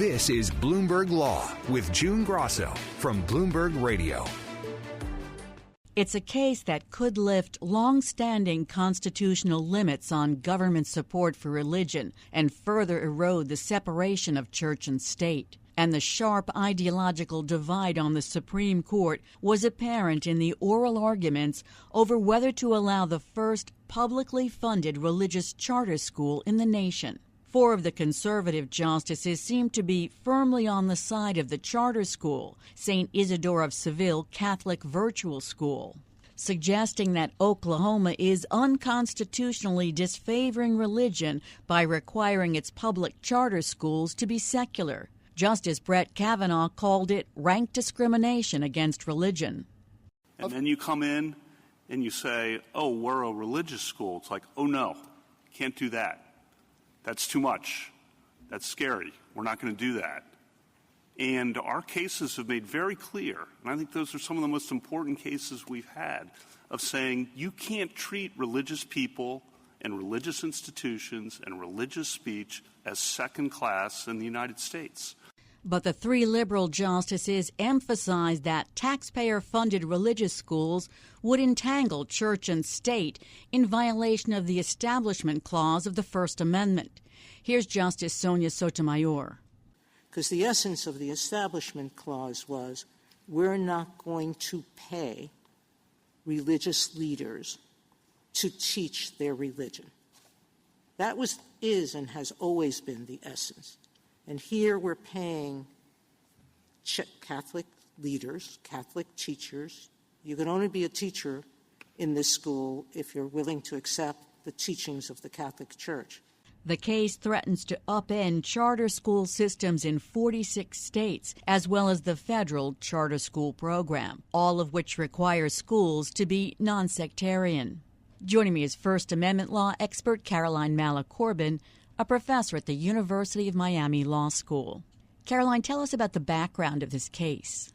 This is Bloomberg Law with June Grasso from Bloomberg Radio. It's a case that could lift long-standing constitutional limits on government support for religion and further erode the separation of church and state. And the sharp ideological divide on the Supreme Court was apparent in the oral arguments over whether to allow the first publicly funded religious charter school in the nation. Four of the conservative justices seemed to be firmly on the side of the charter school, St. Isidore of Seville Catholic Virtual School, suggesting that Oklahoma is unconstitutionally disfavoring religion by requiring its public charter schools to be secular. Justice Brett Kavanaugh called it rank discrimination against religion. And then you come in and you say, oh, we're a religious school. It's like, oh, no, can't do that. That's too much. That's scary. We're not going to do that. And our cases have made very clear, and I think those are some of the most important cases we've had, of saying you can't treat religious people and religious institutions and religious speech as second class in the United States. But the three liberal justices emphasized that taxpayer-funded religious schools would entangle church and state in violation of the Establishment Clause of the First Amendment. Here's Justice Sonia Sotomayor. Because the essence of the Establishment Clause was we're not going to pay religious leaders to teach their religion. That is and has always been the essence. And here we're paying Catholic leaders, Catholic teachers. You can only be a teacher in this school if you're willing to accept the teachings of the Catholic Church. The case threatens to upend charter school systems in 46 states, as well as the federal charter school program, all of which require schools to be non-sectarian. Joining me is First Amendment law expert Caroline Mala Corbin, a professor at the University of Miami Law School. Caroline, tell us about the background of this case.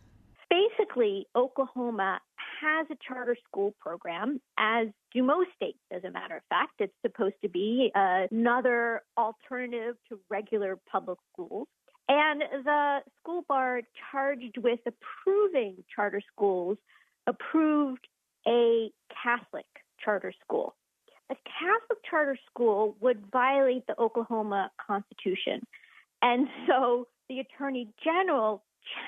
Basically, Oklahoma has a charter school program, as do most states, as a matter of fact. It's supposed to be another alternative to regular public schools. And the school board charged with approving charter schools approved a Catholic charter school. A Catholic charter school would violate the Oklahoma Constitution. And so the Attorney General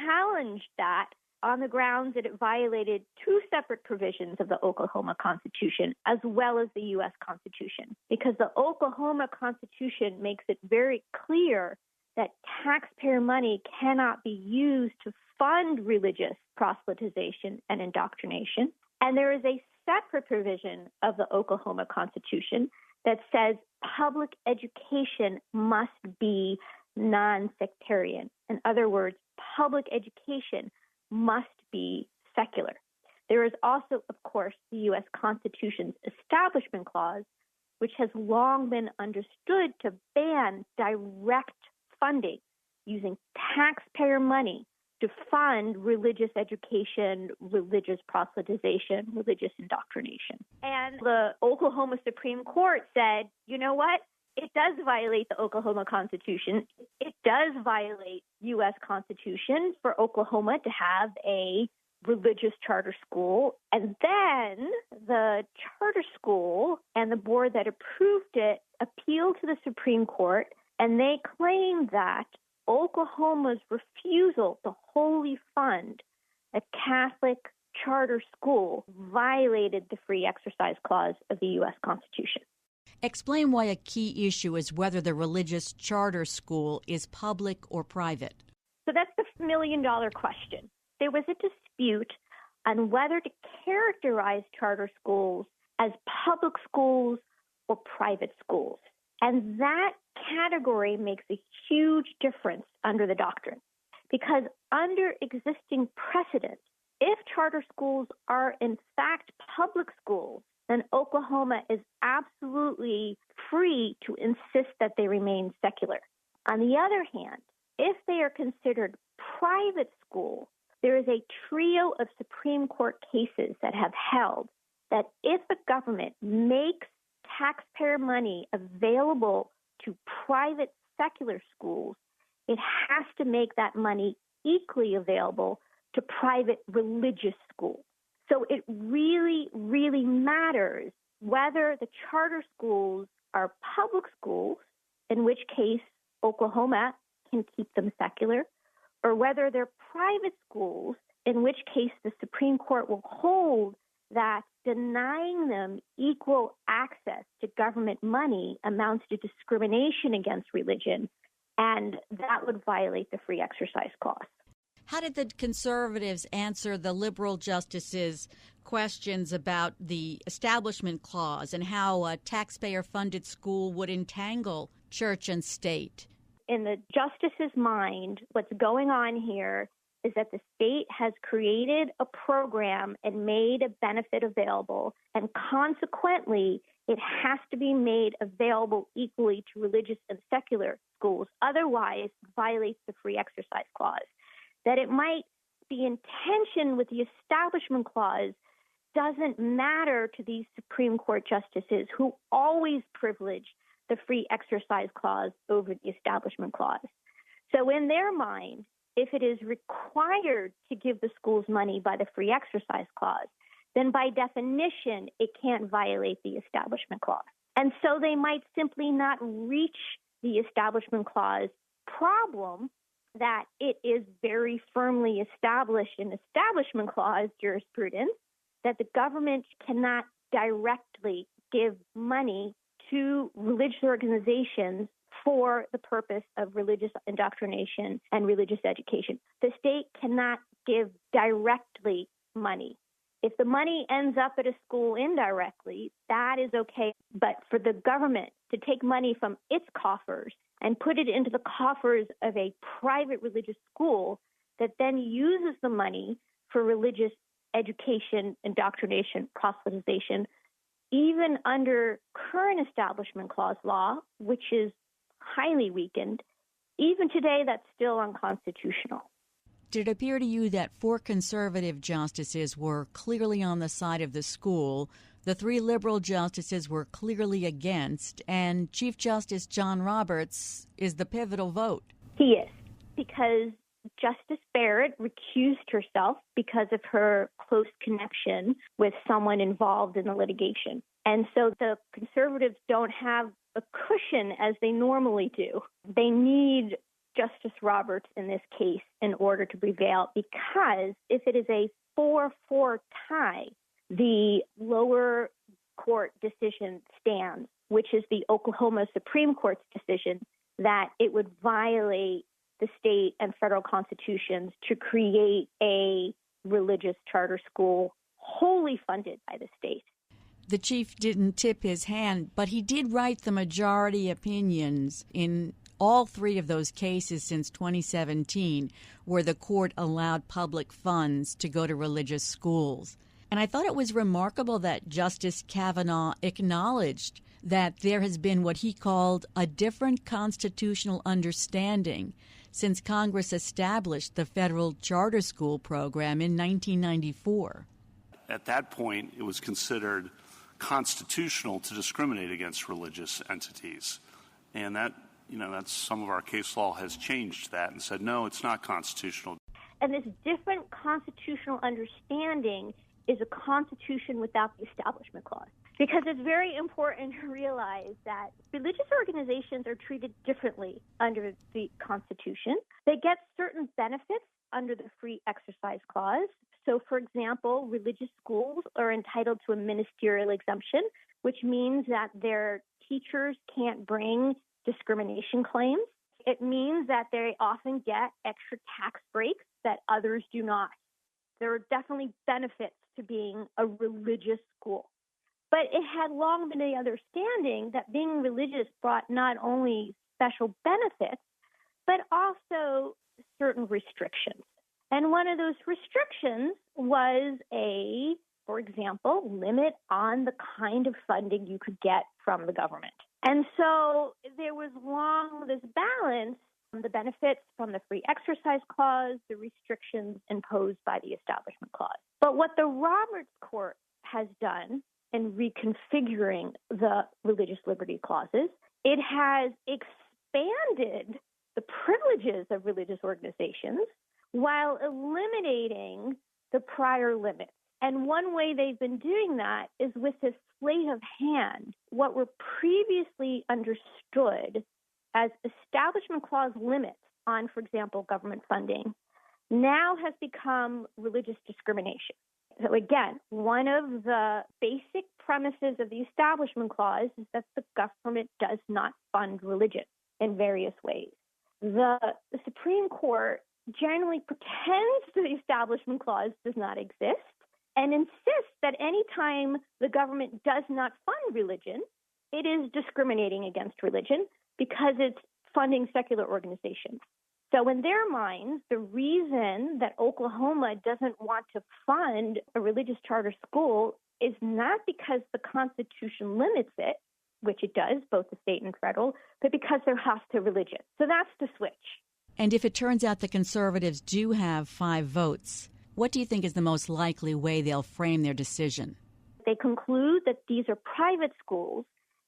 challenged that on the grounds that it violated two separate provisions of the Oklahoma Constitution, as well as the U.S. Constitution, because the Oklahoma Constitution makes it very clear that taxpayer money cannot be used to fund religious proselytization and indoctrination. And there is a separate provision of the Oklahoma Constitution that says public education must be non-sectarian. In other words, public education must be secular. There is also, of course, the U.S. Constitution's Establishment Clause, which has long been understood to ban direct funding using taxpayer money to fund religious education, religious proselytization, religious indoctrination. And the Oklahoma Supreme Court said, you know what? It does violate the Oklahoma Constitution. It does violate U.S. Constitution for Oklahoma to have a religious charter school. And then the charter school and the board that approved it appealed to the Supreme Court, and they claimed that Oklahoma's refusal to wholly fund a Catholic charter school violated the Free Exercise Clause of the U.S. Constitution. Explain why a key issue is whether the religious charter school is public or private. So that's the million-dollar question. There was a dispute on whether to characterize charter schools as public schools or private schools. And that category makes a huge difference under the doctrine, because under existing precedent, if charter schools are in fact public schools, then Oklahoma is absolutely free to insist that they remain secular. On the other hand, if they are considered private schools, there is a trio of Supreme Court cases that have held that if the government makes taxpayer money available to private secular schools, it has to make that money equally available to private religious schools. So it really, really matters whether the charter schools are public schools, in which case Oklahoma can keep them secular, or whether they're private schools, in which case the Supreme Court will hold that denying them equal access to government money amounts to discrimination against religion, and that would violate the Free Exercise Clause. How did the conservatives answer the liberal justices' questions about the Establishment Clause and how a taxpayer-funded school would entangle church and state? In the justice's mind, what's going on here is that the state has created a program and made a benefit available, and consequently, it has to be made available equally to religious and secular schools. Otherwise, it violates the Free Exercise Clause. That it might be in tension with the Establishment Clause doesn't matter to these Supreme Court justices who always privilege the Free Exercise Clause over the Establishment Clause. So in their mind, if it is required to give the schools money by the Free Exercise Clause, then by definition, it can't violate the Establishment Clause. And so they might simply not reach the Establishment Clause problem that it is very firmly established in Establishment Clause jurisprudence that the government cannot directly give money to religious organizations for the purpose of religious indoctrination and religious education. The state cannot give directly money. If the money ends up at a school indirectly, that is okay. But for the government to take money from its coffers and put it into the coffers of a private religious school that then uses the money for religious education, indoctrination, proselytization, even under current Establishment Clause law, which is highly weakened, even today that's still unconstitutional. Did it appear to you that 4 conservative justices were clearly on the side of the school, the 3 liberal justices were clearly against, and Chief Justice John Roberts is the pivotal vote? He is, because Justice Barrett recused herself because of her close connection with someone involved in the litigation. And so the conservatives don't have a cushion as they normally do. They need Justice Roberts in this case in order to prevail, because if it is a 4-4 tie, the lower court decision stands, which is the Oklahoma Supreme Court's decision that it would violate the state and federal constitutions to create a religious charter school wholly funded by the state. The chief didn't tip his hand, but he did write the majority opinions in all 3 of those cases since 2017 where the court allowed public funds to go to religious schools. And I thought it was remarkable that Justice Kavanaugh acknowledged that there has been what he called a different constitutional understanding since Congress established the federal charter school program in 1994. At that point, it was considered constitutional to discriminate against religious entities. And that's some of our case law has changed that and said, no, it's not constitutional. And this different constitutional understanding is a constitution without the Establishment Clause. Because it's very important to realize that religious organizations are treated differently under the Constitution. They get certain benefits under the Free Exercise Clause. So, for example, religious schools are entitled to a ministerial exemption, which means that their teachers can't bring discrimination claims. It means that they often get extra tax breaks that others do not. There are definitely benefits to being a religious school. But it had long been the understanding that being religious brought not only special benefits, but also certain restrictions. And one of those restrictions was for example, limit on the kind of funding you could get from the government. And so there was long this balance, the benefits from the Free Exercise Clause, the restrictions imposed by the Establishment Clause. But what the Roberts Court has done in reconfiguring the religious liberty clauses, it has expanded the privileges privileges of religious organizations while eliminating the prior limits. And one way they've been doing that is with this sleight of hand. What were previously understood as Establishment Clause limits on, for example, government funding, now has become religious discrimination. So again, one of the basic premises of the Establishment Clause is that the government does not fund religion in various ways. The Supreme Court generally pretends the Establishment Clause does not exist and insists that any time the government does not fund religion, it is discriminating against religion because it's funding secular organizations. So in their minds, the reason that Oklahoma doesn't want to fund a religious charter school is not because the Constitution limits it, which it does, both the state and federal, but because they're hostile to religion. So that's the switch. And if it turns out the conservatives do have 5 votes, what do you think is the most likely way they'll frame their decision? They conclude that these are private schools,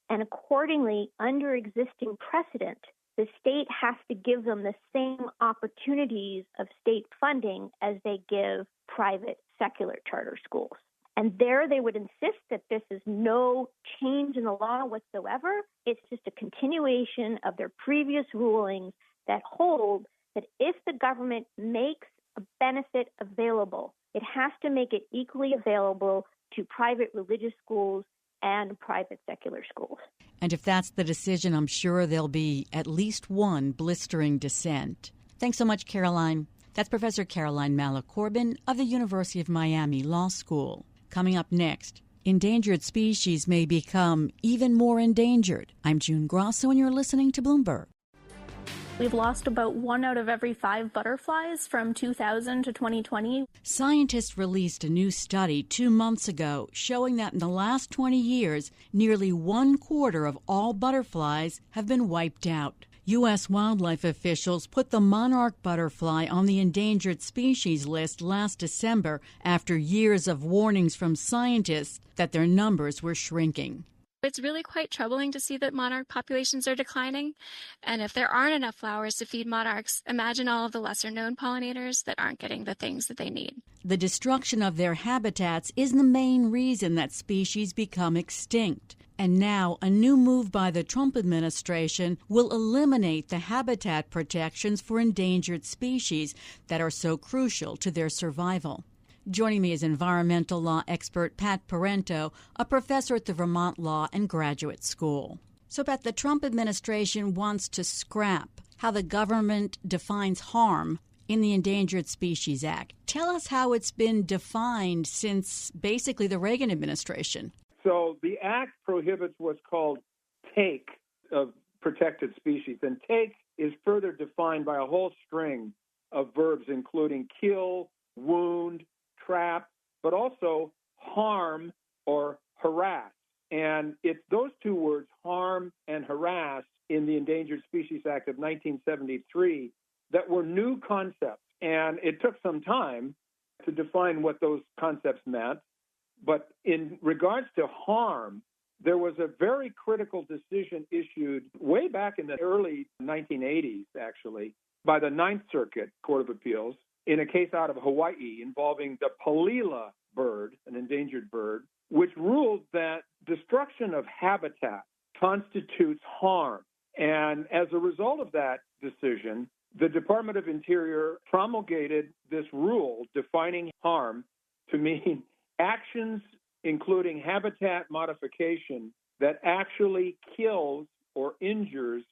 and accordingly, under existing precedent, the state has to give them the same opportunities of state funding as they give private secular charter schools. And there they would insist that this is no change in the law whatsoever. It's just a continuation of their previous rulings that hold that if the government makes a benefit available, it has to make it equally available to private religious schools and private secular schools. And if that's the decision, I'm sure there'll be at least one blistering dissent. Thanks so much, Caroline. That's Professor Caroline Mala Corbin of the University of Miami Law School. Coming up next, endangered species may become even more endangered. I'm June Grasso, and you're listening to Bloomberg. We've lost about 1 out of every 5 butterflies from 2000 to 2020. Scientists released a new study 2 months ago showing that in the last 20 years, nearly 1/4 of all butterflies have been wiped out. U.S. wildlife officials put the monarch butterfly on the endangered species list last December after years of warnings from scientists that their numbers were shrinking. It's really quite troubling to see that monarch populations are declining. And if there aren't enough flowers to feed monarchs, imagine all of the lesser-known pollinators that aren't getting the things that they need. The destruction of their habitats is the main reason that species become extinct. And now a new move by the Trump administration will eliminate the habitat protections for endangered species that are so crucial to their survival. Joining me is environmental law expert Pat Parenteau, a professor at the Vermont Law Graduate School. So, Pat, the Trump administration wants to scrap how the government defines harm in the Endangered Species Act. Tell us how it's been defined since basically the Reagan administration. So the act prohibits what's called take of protected species, and take is further defined by a whole string of verbs, including kill, wound, trap, but also harm or harass. And it's those two words, harm and harass, in the Endangered Species Act of 1973 that were new concepts. And it took some time to define what those concepts meant. But in regards to harm, there was a very critical decision issued way back in the early 1980s, actually, by the Ninth Circuit Court of Appeals in a case out of Hawaii involving the palila bird, an endangered bird, which ruled that destruction of habitat constitutes harm. And as a result of that decision, the Department of Interior promulgated this rule defining harm to mean actions including habitat modification that actually kills or injures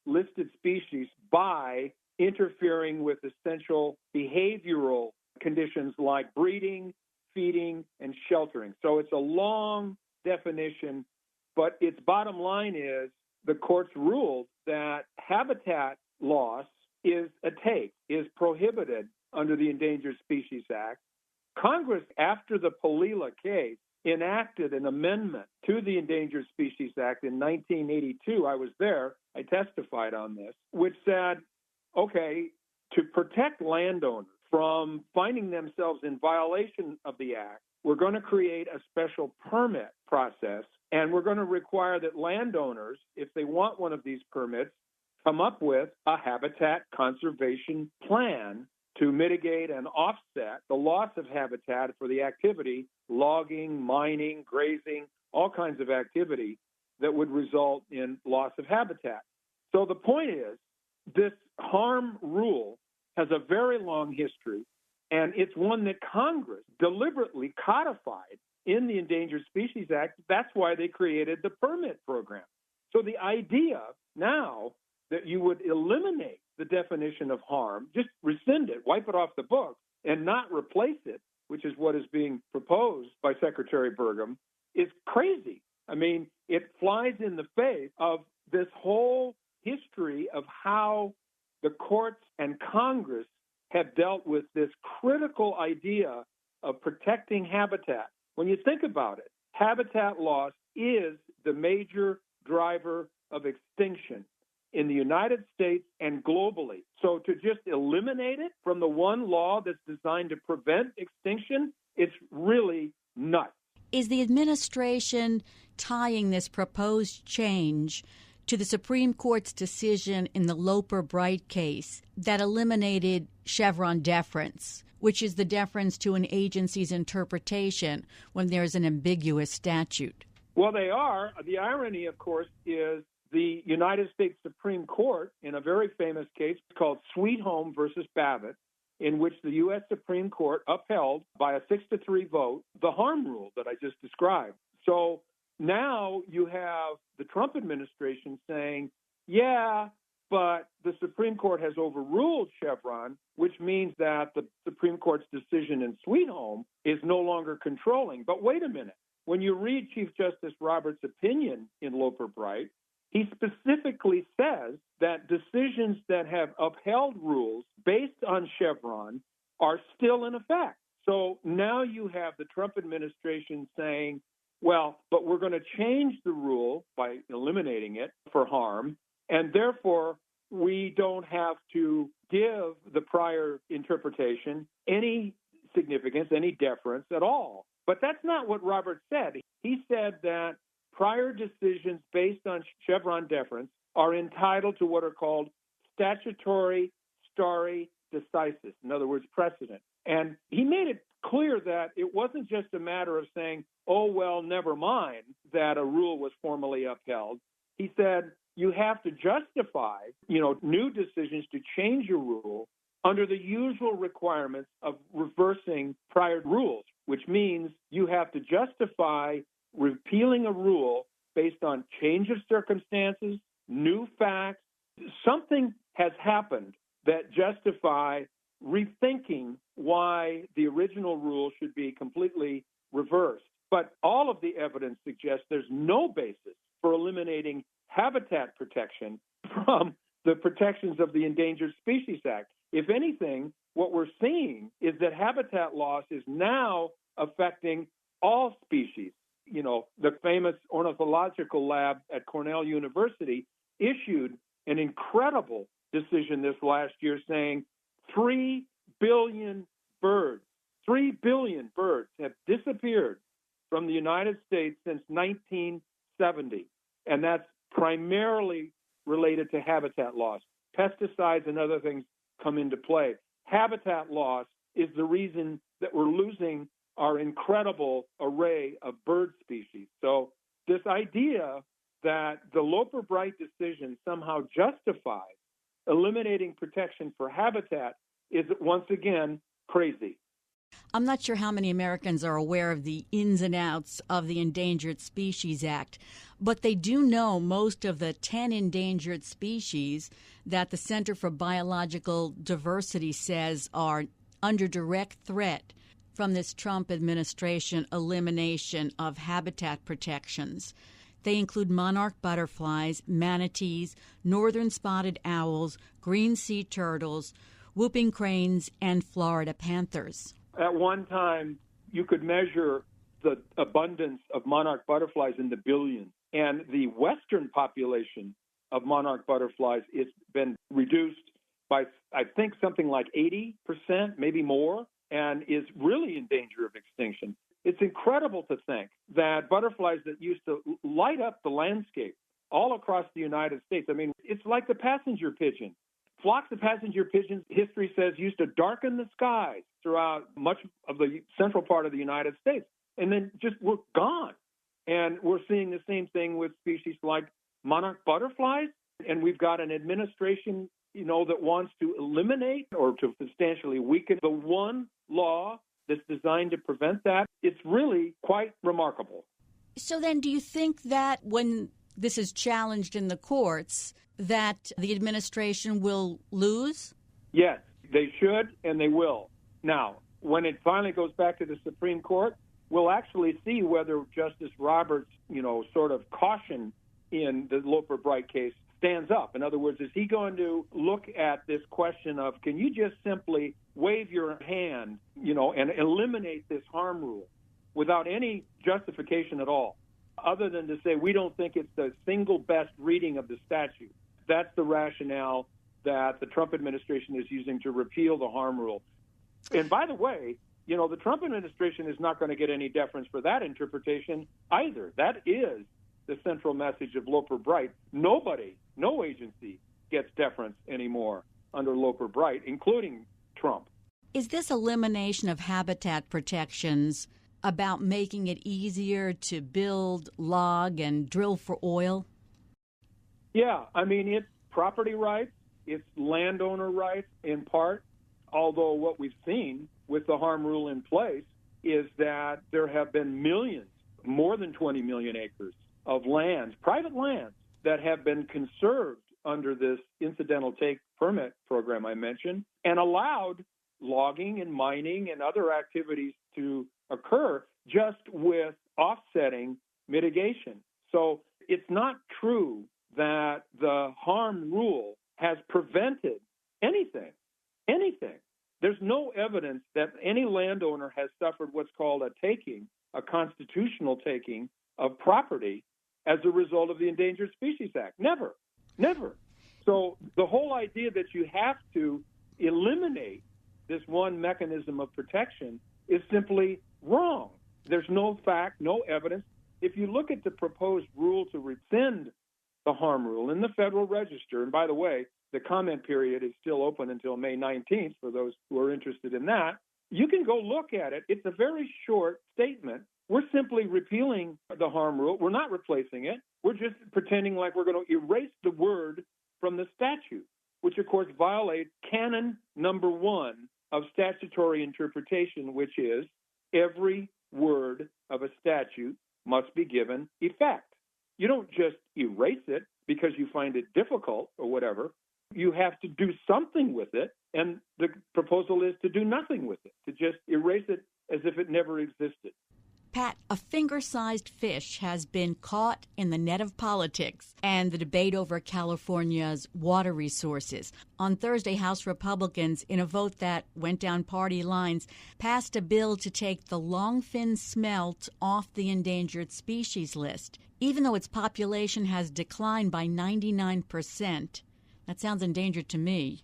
listed species by interfering with essential behavioral conditions like breeding, feeding, and sheltering. So it's a long definition, but its bottom line is the courts ruled that habitat loss is a take, is prohibited under the Endangered Species Act. Congress, after the Palila case, enacted an amendment to the Endangered Species Act in 1982. I was there. I testified on this, which said, okay, to protect landowners from finding themselves in violation of the act, we're going to create a special permit process, and we're going to require that landowners, if they want one of these permits, come up with a habitat conservation plan to mitigate and offset the loss of habitat for the activity, logging, mining, grazing, all kinds of activity that would result in loss of habitat. So the point is, this harm rule has a very long history, and it's one that Congress deliberately codified in the Endangered Species Act. That's why they created the permit program. So the idea now that you would eliminate the definition of harm, just rescind it, wipe it off the books, and not replace it, which is what is being proposed by Secretary Burgum, is crazy. I mean, it flies in the face of this whole history of how the courts and Congress have dealt with this critical idea of protecting habitat. When you think about it, habitat loss is the major driver of extinction in the United States and globally. So to just eliminate it from the one law that's designed to prevent extinction, it's really nuts. Is the administration tying this proposed change to the Supreme Court's decision in the Loper-Bright case that eliminated Chevron deference, which is the deference to an agency's interpretation when there's an ambiguous statute? Well, they are. The irony, of course, is the United States Supreme Court, in a very famous case called Sweet Home versus Babbitt, in which the U.S. Supreme Court upheld by a 6-3 vote the harm rule that I just described. So now you have the Trump administration saying, yeah, but the Supreme Court has overruled Chevron, which means that the Supreme Court's decision in Sweet Home is no longer controlling. But wait a minute. When you read Chief Justice Roberts' opinion in Loper-Bright, he specifically says that decisions that have upheld rules based on Chevron are still in effect. So now you have the Trump administration saying, well, but we're going to change the rule by eliminating it for harm, and therefore we don't have to give the prior interpretation any significance, any deference at all. But that's not what Roberts said. He said that prior decisions based on Chevron deference are entitled to what are called statutory stare decisis, in other words, precedent. And he made it clear that it wasn't just a matter of saying, oh, well, never mind that a rule was formally upheld. He said you have to justify, new decisions to change a rule under the usual requirements of reversing prior rules, which means you have to justify repealing a rule based on change of circumstances, new facts. Something has happened that justify rethinking why the original rule should be completely reversed. But all of the evidence suggests there's no basis for eliminating habitat protection from the protections of the Endangered Species Act. If anything, what we're seeing is that habitat loss is now affecting all species. The famous ornithological lab at Cornell University issued an incredible decision this last year saying 3 billion birds have disappeared from the United States since 1970. And that's primarily related to habitat loss. Pesticides and other things come into play. Habitat loss is the reason that we're losing our incredible array of bird species. So this idea that the Loper-Bright decision somehow justifies eliminating protection for habitat is once again crazy. I'm not sure how many Americans are aware of the ins and outs of the Endangered Species Act, but they do know most of the 10 endangered species that the Center for Biological Diversity says are under direct threat from this Trump administration elimination of habitat protections. They include monarch butterflies, manatees, northern spotted owls, green sea turtles, whooping cranes, and Florida panthers. At one time, you could measure the abundance of monarch butterflies in the billions. And the western population of monarch butterflies has been reduced by, I think, something like 80%, maybe more, and is really in danger of extinction. It's incredible to think that butterflies that used to light up the landscape all across the United States. I mean, it's like the passenger pigeon. Flocks of passenger pigeons, history says, used to darken the skies throughout much of the central part of the United States, and then just were gone. And we're seeing the same thing with species like monarch butterflies, and we've got an administration, that wants to eliminate or to substantially weaken the one law that's designed to prevent that. It's really quite remarkable. So then do you think that when this is challenged in the courts, that the administration will lose? Yes, they should, and they will. Now, when it finally goes back to the Supreme Court, we'll actually see whether Justice Roberts, sort of caution in the Loper-Bright case stands up. In other words, is he going to look at this question of, can you just simply wave your hand, and eliminate this harm rule without any justification at all, other than to say we don't think it's the single best reading of the statute? That's the rationale that the Trump administration is using to repeal the harm rule. And by the way, the Trump administration is not going to get any deference for that interpretation either. That is the central message of Loper-Bright. Nobody, no agency gets deference anymore under Loper-Bright, including Trump. Is this elimination of habitat protections about making it easier to build, log, and drill for oil? Yeah, I mean, it's property rights, it's landowner rights in part, although what we've seen with the harm rule in place is that there have been millions, more than 20 million acres of lands, private lands, that have been conserved under this incidental take permit program I mentioned, and allowed logging and mining and other activities to occur just with offsetting mitigation. So it's not true that the harm rule has prevented anything. There's no evidence that any landowner has suffered what's called a taking, a constitutional taking of property as a result of the Endangered Species Act. Never. So the whole idea that you have to eliminate this one mechanism of protection is simply wrong. There's no fact, no evidence. If you look at the proposed rule to rescind the harm rule in the Federal Register, and by the way, the comment period is still open until May 19th for those who are interested in that, you can go look at it. It's a very short statement. We're simply repealing the harm rule. We're not replacing it. We're just pretending like we're going to erase the word from the statute, which, of course, violates canon number 1 of statutory interpretation, which is every word of a statute must be given effect. You don't just erase it because you find it difficult or whatever. You have to do something with it, and the proposal is to do nothing with it, to just erase it as if it never existed. Pat, a finger-sized fish has been caught in the net of politics and the debate over California's water resources. On Thursday, House Republicans, in a vote that went down party lines, passed a bill to take the longfin smelt off the endangered species list, even though its population has declined by 99%. That sounds endangered to me.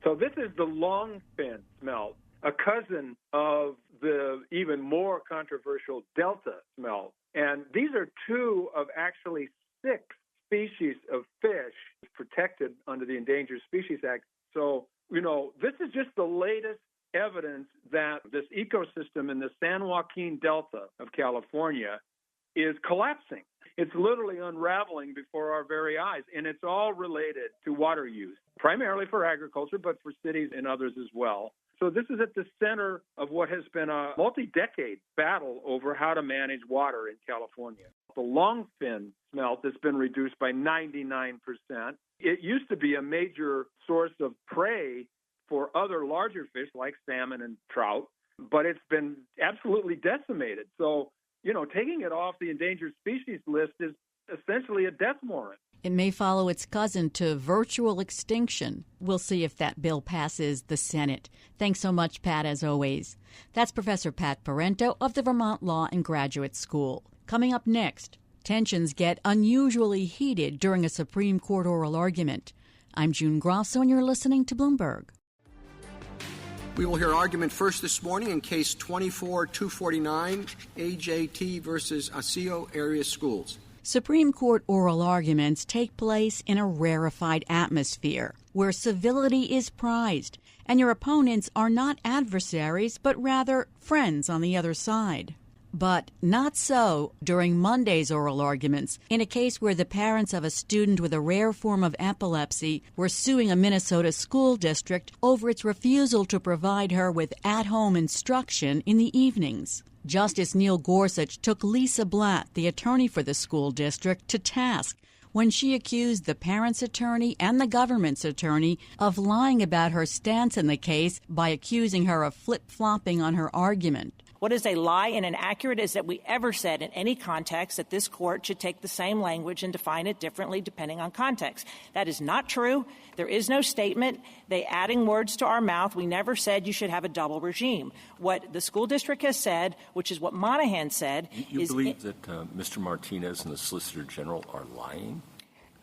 So this is the longfin smelt, a cousin of the even more controversial delta smelt. And these are 2 of actually 6 species of fish protected under the Endangered Species Act. So, this is just the latest evidence that this ecosystem in the San Joaquin Delta of California is collapsing. It's literally unraveling before our very eyes, and it's all related to water use, primarily for agriculture, but for cities and others as well. So this is at the center of what has been a multi-decade battle over how to manage water in California. The longfin smelt has been reduced by 99%. It used to be a major source of prey for other larger fish like salmon and trout, but it's been absolutely decimated. So, taking it off the endangered species list is essentially a death warrant. It may follow its cousin to virtual extinction. We'll see if that bill passes the Senate. Thanks so much, Pat, as always. That's Professor Pat Parenteau of the Vermont Law Graduate School. Coming up next, tensions get unusually heated during a Supreme Court oral argument. I'm June Grasso, and you're listening to Bloomberg. We will hear argument first this morning in Case 24-249, AJT versus Osseo Area Schools. Supreme Court oral arguments take place in a rarefied atmosphere where civility is prized and your opponents are not adversaries but rather friends on the other side. But not so during Monday's oral arguments in a case where the parents of a student with a rare form of epilepsy were suing a Minnesota school district over its refusal to provide her with at-home instruction in the evenings. Justice Neil Gorsuch took Lisa Blatt, the attorney for the school district, to task when she accused the parents' attorney and the government's attorney of lying about her stance in the case by accusing her of flip-flopping on her argument. What is a lie and inaccurate is that we ever said in any context that this court should take the same language and define it differently depending on context. That is not true. There is no statement. They adding words to our mouth. We never said you should have a double regime. What the school district has said, which is what Monahan said, you believe that Mr. Martinez and the Solicitor General are lying?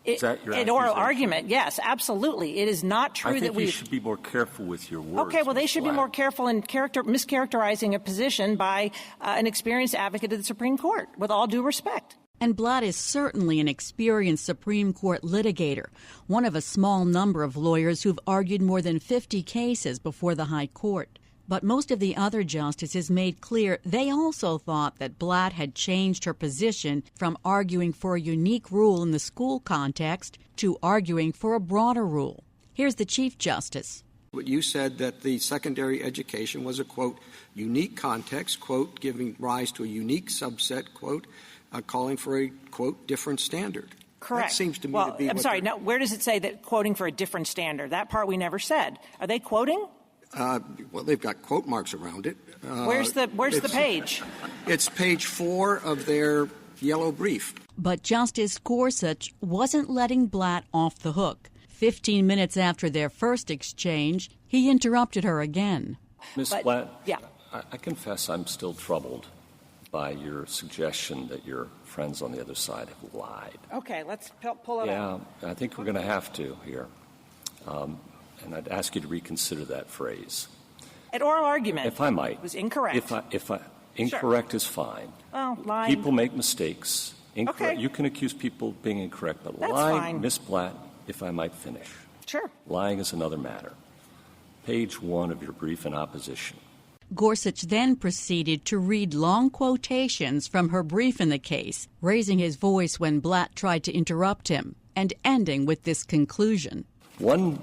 Is that your an oral argument? Yes, absolutely. It is not true that we should be more careful with your words. Okay, well, they should be more careful in mischaracterizing a position by an experienced advocate of the Supreme Court, with all due respect. And Blatt is certainly an experienced Supreme Court litigator, one of a small number of lawyers who've argued more than 50 cases before the High Court. But most of the other justices made clear they also thought that Blatt had changed her position from arguing for a unique rule in the school context to arguing for a broader rule. Here's the Chief Justice. You said that the secondary education was a, quote, unique context, quote, giving rise to a unique subset, quote, calling for a, quote, different standard. Correct. That seems to me well, to be I'm sorry. Now, where does it say that quoting for a different standard? That part we never said. Are they quoting? Well, they've got quote marks around it. Where's the page? It's page 4 of their yellow brief. But Justice Gorsuch wasn't letting Blatt off the hook. 15 minutes after their first exchange, he interrupted her again. Ms. Blatt, yeah. I confess I'm still troubled by your suggestion that your friends on the other side have lied. Okay, let's pull it out. Yeah, I think we're going to have to here. And I'd ask you to reconsider that phrase. An oral argument. If I might. It was incorrect. Incorrect sure. is fine. Well, lying. People make mistakes. Okay. You can accuse people of being incorrect, but That's lying, fine. Ms. Blatt, if I might finish. Sure. Lying is another matter. Page 1 of your brief in opposition. Gorsuch then proceeded to read long quotations from her brief in the case, raising his voice when Blatt tried to interrupt him, and ending with this conclusion. One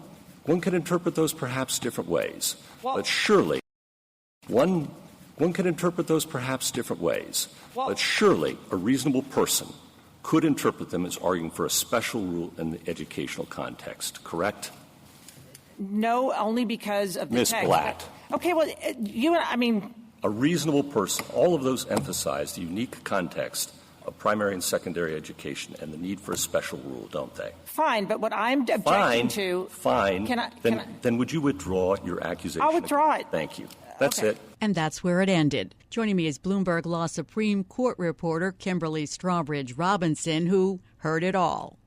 can interpret those perhaps different ways, but surely one can interpret those perhaps different ways, but surely a reasonable person could interpret them as arguing for a special rule in the educational context, correct? No, only because of the Ms. text. Blatt. Okay, well, a reasonable person, all of those emphasize the unique context of primary and secondary education and the need for a special rule, don't they? Fine, but what I'm objecting to... Fine. Then would you withdraw your accusation? I'll withdraw it. Thank you. That's okay. it. And that's where it ended. Joining me is Bloomberg Law Supreme Court reporter Kimberly Strawbridge Robinson, who heard it all.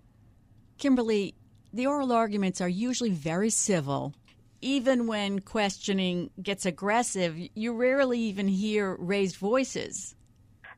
Kimberly, the oral arguments are usually very civil. Even when questioning gets aggressive, you rarely even hear raised voices.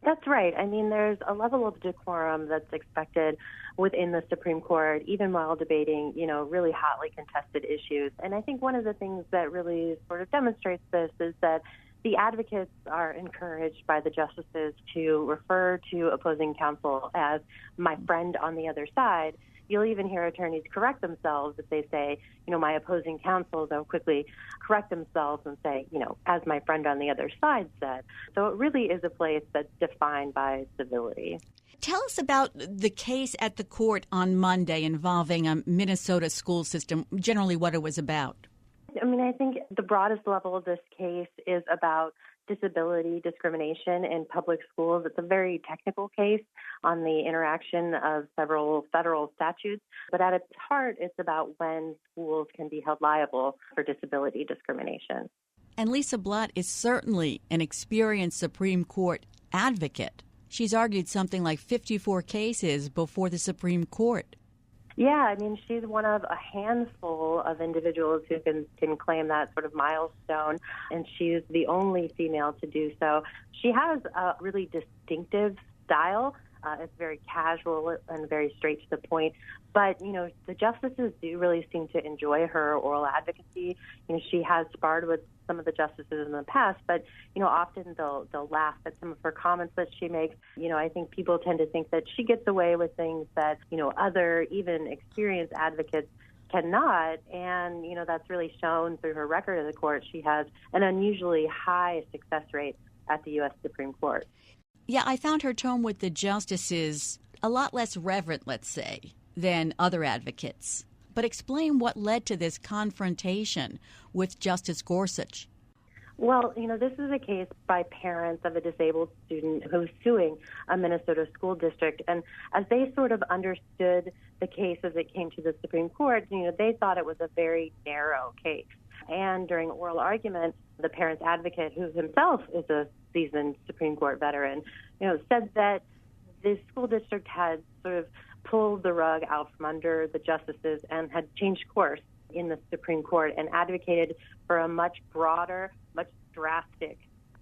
That's right. I mean, there's a level of decorum that's expected within the Supreme Court, even while debating, really hotly contested issues. And I think one of the things that really sort of demonstrates this is that the advocates are encouraged by the justices to refer to opposing counsel as my friend on the other side. You'll even hear attorneys correct themselves if they say, my opposing counsel, they'll quickly correct themselves and say, as my friend on the other side said. So it really is a place that's defined by civility. Tell us about the case at the court on Monday involving a Minnesota school system, generally what it was about. I think the broadest level of this case is about disability discrimination in public schools. It's a very technical case on the interaction of several federal statutes, but at its heart, it's about when schools can be held liable for disability discrimination. And Lisa Blatt is certainly an experienced Supreme Court advocate. She's argued something like 54 cases before the Supreme Court. Yeah, she's one of a handful of individuals who can claim that sort of milestone, and she's the only female to do so. She has a really distinctive style It's very casual and very straight to the point. But, the justices do really seem to enjoy her oral advocacy. She has sparred with some of the justices in the past, but, often they'll laugh at some of her comments that she makes. I think people tend to think that she gets away with things that, other even experienced advocates cannot. And, that's really shown through her record of the court. She has an unusually high success rate at the U.S. Supreme Court. Yeah, I found her tone with the justices a lot less reverent, let's say, than other advocates. But explain what led to this confrontation with Justice Gorsuch. Well, this is a case by parents of a disabled student who's suing a Minnesota school district. And as they sort of understood the case as it came to the Supreme Court, they thought it was a very narrow case. And during oral argument, the parent's advocate, who himself is a seasoned Supreme Court veteran, said that the school district had sort of pulled the rug out from under the justices and had changed course in the Supreme Court and advocated for a much broader, much drastic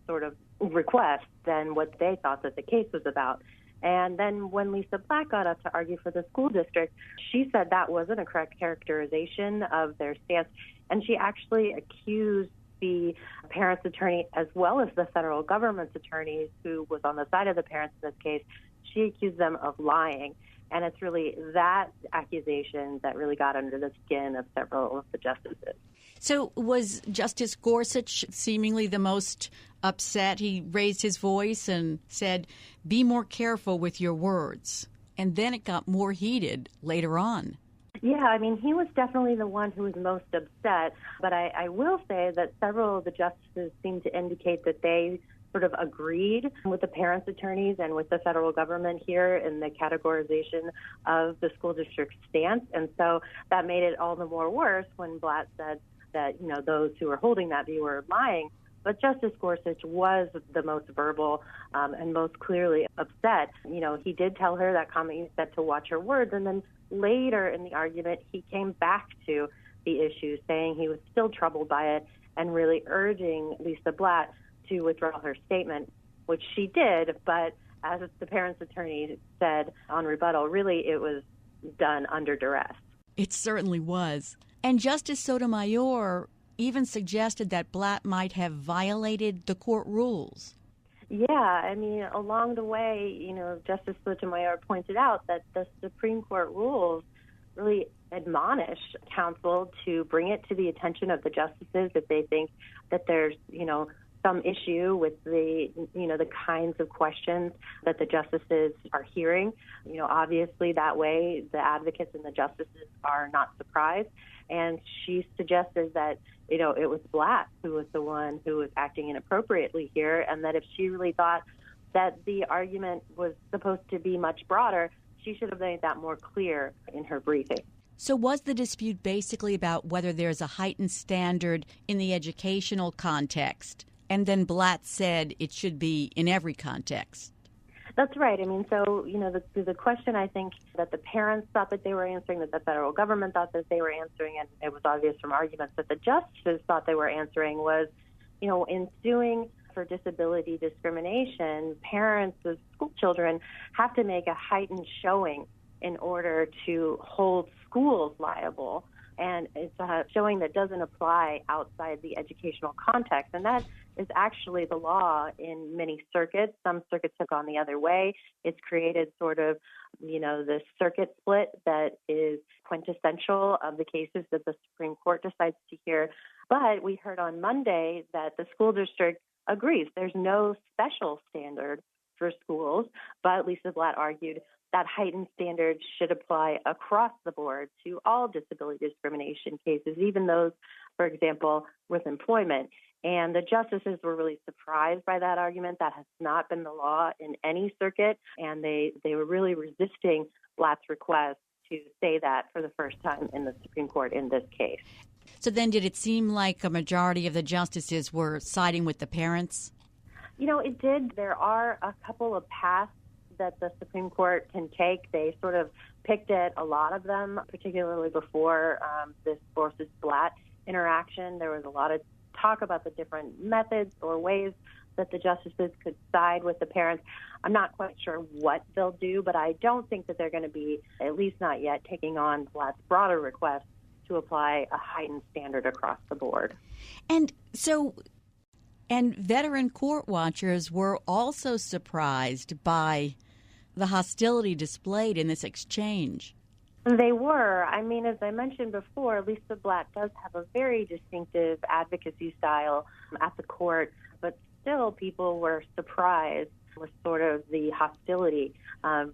sort of request than what they thought that the case was about. And then when Lisa Blatt got up to argue for the school district, she said that wasn't a correct characterization of their stance. And she actually accused the parents' attorney, as well as the federal government's attorney, who was on the side of the parents in this case, she accused them of lying. And it's really that accusation that really got under the skin of several of the justices. So was Justice Gorsuch seemingly the most upset? He raised his voice and said, "Be more careful with your words." And then it got more heated later on. Yeah, he was definitely the one who was most upset. But I will say that several of the justices seemed to indicate that they sort of agreed with the parents' attorneys and with the federal government here in the categorization of the school district's stance. And so that made it all the more worse when Blatt said that, those who were holding that view were lying. But Justice Gorsuch was the most verbal and most clearly upset. He did tell her that comment you said to watch her words. And then later in the argument, he came back to the issue, saying he was still troubled by it and really urging Lisa Blatt to withdraw her statement, which she did. But as the parents' attorney said on rebuttal, really it was done under duress. It certainly was. And Justice Sotomayor even suggested that Blatt might have violated the court rules. Yeah, along the way, Justice Sotomayor pointed out that the Supreme Court rules really admonish counsel to bring it to the attention of the justices if they think that there's, some issue with the kinds of questions that the justices are hearing. Obviously that way the advocates and the justices are not surprised. And she suggested that, it was Blatt who was the one who was acting inappropriately here, and that if she really thought that the argument was supposed to be much broader, she should have made that more clear in her briefing. So was the dispute basically about whether there's a heightened standard in the educational context? And then Blatt said it should be in every context. That's right. The question I think that the parents thought that they were answering, that the federal government thought that they were answering, and it was obvious from arguments that the justices thought they were answering was, in suing for disability discrimination, parents of school children have to make a heightened showing in order to hold schools liable. And it's a showing that doesn't apply outside the educational context. And that is actually the law in many circuits. Some circuits have gone the other way. It's created sort of, this circuit split that is quintessential of the cases that the Supreme Court decides to hear. But we heard on Monday that the school district agrees there's no special standard for schools, but Lisa Blatt argued that heightened standards should apply across the board to all disability discrimination cases, even those, for example, with employment. And the justices were really surprised by that argument. That has not been the law in any circuit, and they were really resisting Blatt's request to say that for the first time in the Supreme Court in this case. So then did it seem like a majority of the justices were siding with the parents? It did. There are a couple of paths that the Supreme Court can take. They sort of picked at a lot of them, particularly before this Gorsuch-Blatt interaction. There was a lot of talk about the different methods or ways that the justices could side with the parents. I'm not quite sure what they'll do, but I don't think that they're going to be, at least not yet, taking on Blatt's broader request to apply a heightened standard across the board. And veteran court watchers were also surprised by the hostility displayed in this exchange. They were. I mean, as I mentioned before, Lisa Blatt does have a very distinctive advocacy style at the court, but still people were surprised with sort of the hostility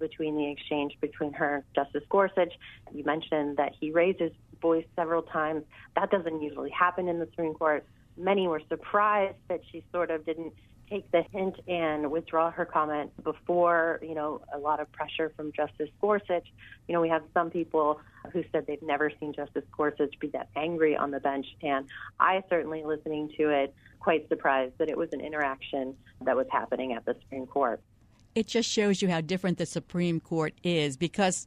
between the exchange between her and Justice Gorsuch. You mentioned that he raised his voice several times. That doesn't usually happen in the Supreme Court. Many were surprised that she sort of didn't take the hint and withdraw her comment before, a lot of pressure from Justice Gorsuch. We have some people who said they've never seen Justice Gorsuch be that angry on the bench, and I certainly, listening to it, quite surprised that it was an interaction that was happening at the Supreme Court. It just shows you how different the Supreme Court is, because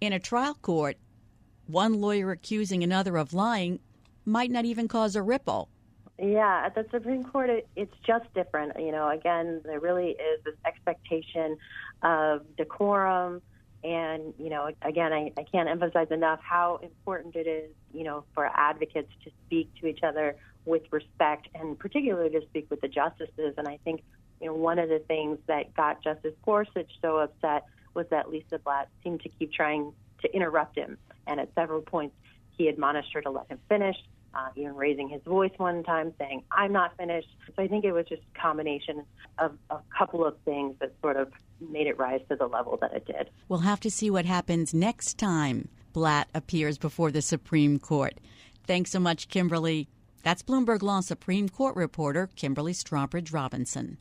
in a trial court, one lawyer accusing another of lying might not even cause a ripple. Yeah, at the Supreme Court, it's just different. Again, there really is this expectation of decorum. And, again, I can't emphasize enough how important it is, for advocates to speak to each other with respect, and particularly to speak with the justices. And I think, one of the things that got Justice Gorsuch so upset was that Lisa Blatt seemed to keep trying to interrupt him. And at several points, he admonished her to let him finish. Even raising his voice one time, saying, "I'm not finished." So I think it was just a combination of a couple of things that sort of made it rise to the level that it did. We'll have to see what happens next time Blatt appears before the Supreme Court. Thanks so much, Kimberly. That's Bloomberg Law Supreme Court reporter Kimberly Strawbridge Robinson.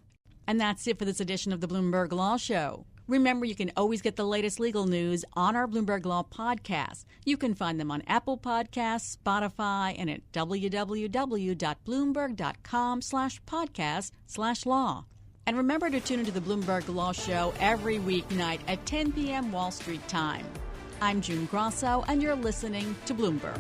And that's it for this edition of the Bloomberg Law Show. Remember, you can always get the latest legal news on our Bloomberg Law podcasts. You can find them on Apple Podcasts, Spotify, and at www.bloomberg.com/podcast/law. And remember to tune into the Bloomberg Law Show every weeknight at 10 p.m. Wall Street time. I'm June Grasso, and you're listening to Bloomberg.